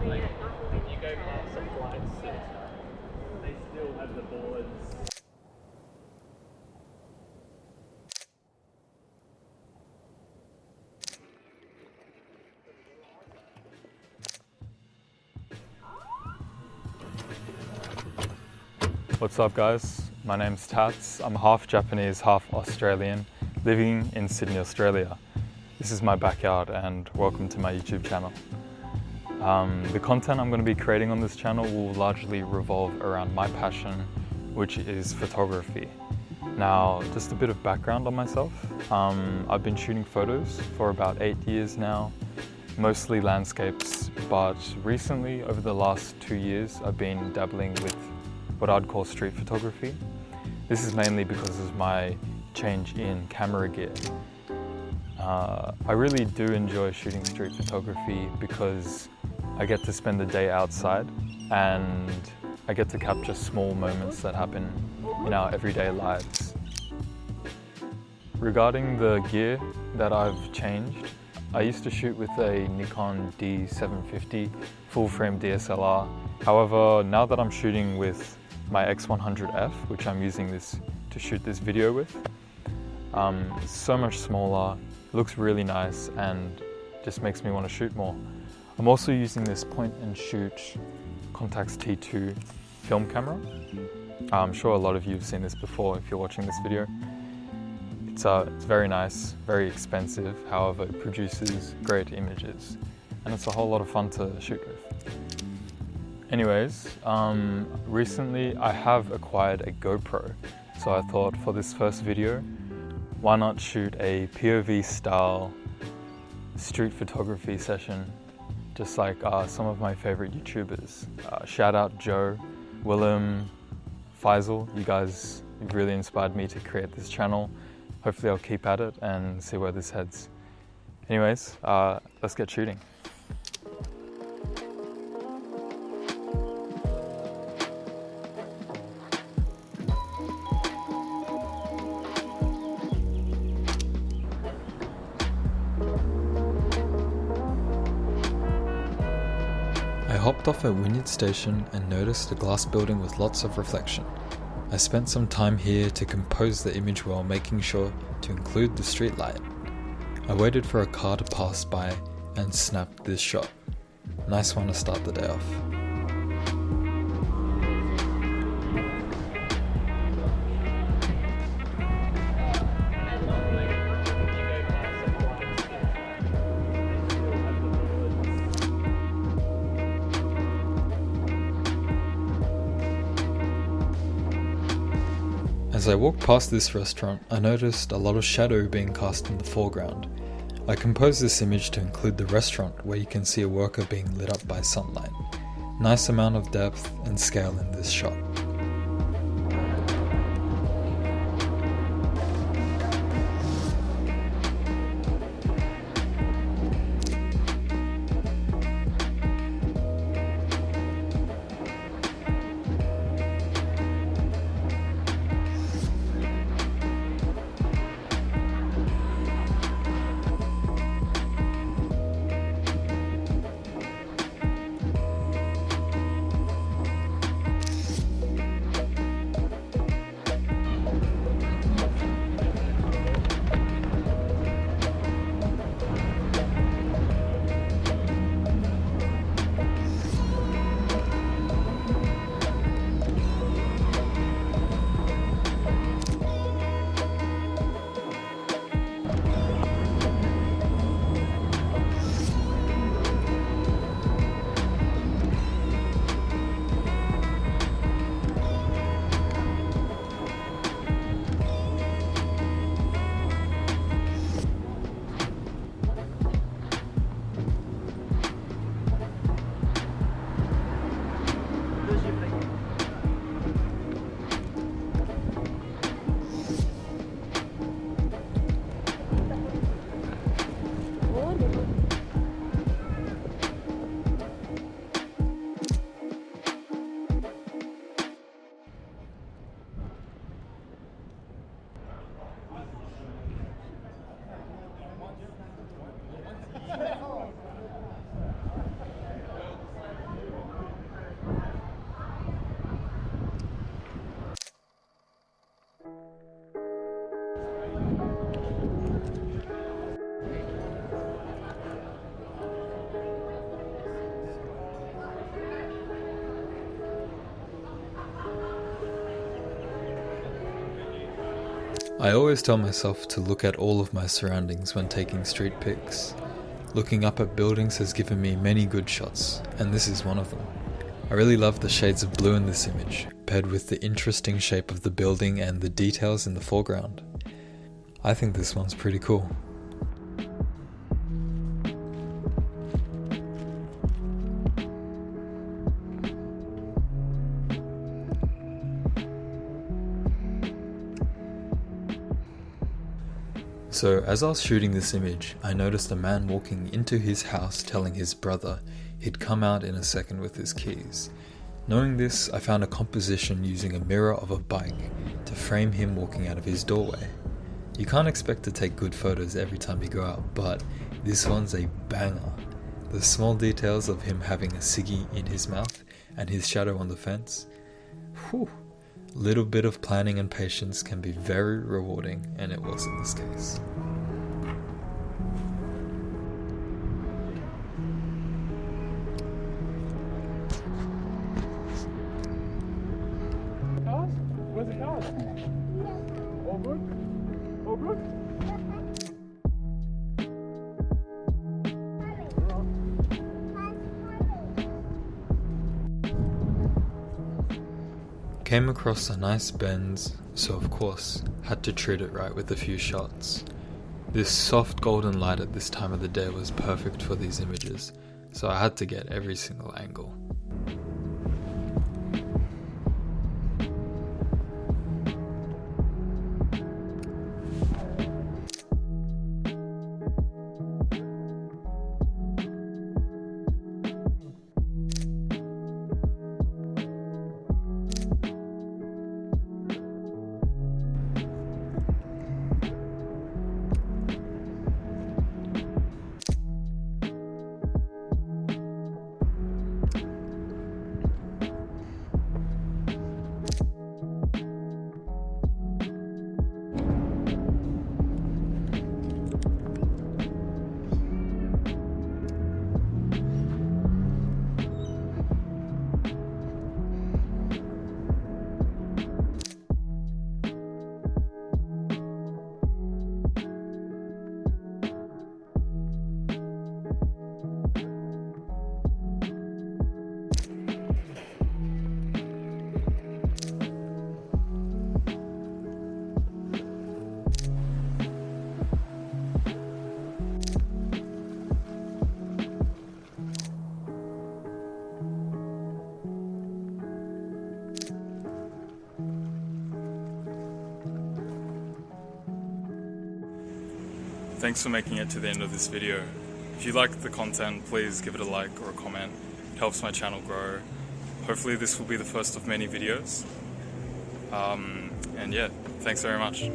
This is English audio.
Like, you go past some flights, they still have the boards. What's up guys, my name's Tats. I'm half Japanese, half Australian, living in Sydney, Australia. This is my backyard and welcome to my YouTube channel. The content I'm going to be creating on this channel will largely revolve around my passion, which is photography. Now, just a bit of background on myself. I've been shooting photos for about 8 years now, mostly landscapes, but recently, over the last 2 years, I've been dabbling with what I'd call street photography. This is mainly because of my change in camera gear. I really do enjoy shooting street photography because I get to spend the day outside and I get to capture small moments that happen in our everyday lives. Regarding the gear that I've changed, I used to shoot with a Nikon D750 full frame DSLR. However, now that I'm shooting with my X100f, which I'm using this to shoot this video with, it's so much smaller, looks really nice and just makes me want to shoot more. I'm also using this point and shoot Contax T2 film camera. I'm sure a lot of you have seen this before if you're watching this video. It's very nice, very expensive, however it produces great images and it's a whole lot of fun to shoot with. Anyways, recently I have acquired a GoPro, so I thought for this first video, why not shoot a POV style street photography session, just like some of my favorite YouTubers. Shout out Joe, Willem, Faisal, you guys really inspired me to create this channel. Hopefully I'll keep at it and see where this heads. Anyways, let's get shooting. I hopped off at Wynyard station and noticed a glass building with lots of reflection. I spent some time here to compose the image while making sure to include the street light. I waited for a car to pass by and snapped this shot. Nice one to start the day off. As I walked past this restaurant, I noticed a lot of shadow being cast in the foreground. I composed this image to include the restaurant where you can see a worker being lit up by sunlight. Nice amount of depth and scale in this shot. I always tell myself to look at all of my surroundings when taking street pics. Looking up at buildings has given me many good shots, and this is one of them. I really love the shades of blue in this image, paired with the interesting shape of the building and the details in the foreground. I think this one's pretty cool. So as I was shooting this image, I noticed a man walking into his house telling his brother he'd come out in a second with his keys. Knowing this, I found a composition using a mirror of a bike to frame him walking out of his doorway. You can't expect to take good photos every time you go out, but this one's a banger. The small details of him having a ciggy in his mouth and his shadow on the fence. Whew. Little bit of planning and patience can be very rewarding, and it was in this case. Where's the cars? All good? All good? Came across a nice Benz, so of course, had to treat it right with a few shots. This soft golden light at this time of the day was perfect for these images, so I had to get every single angle. Thanks for making it to the end of this video. If you like the content, please give it a like or a comment. It helps my channel grow. Hopefully this will be the first of many videos. And yeah, thanks very much.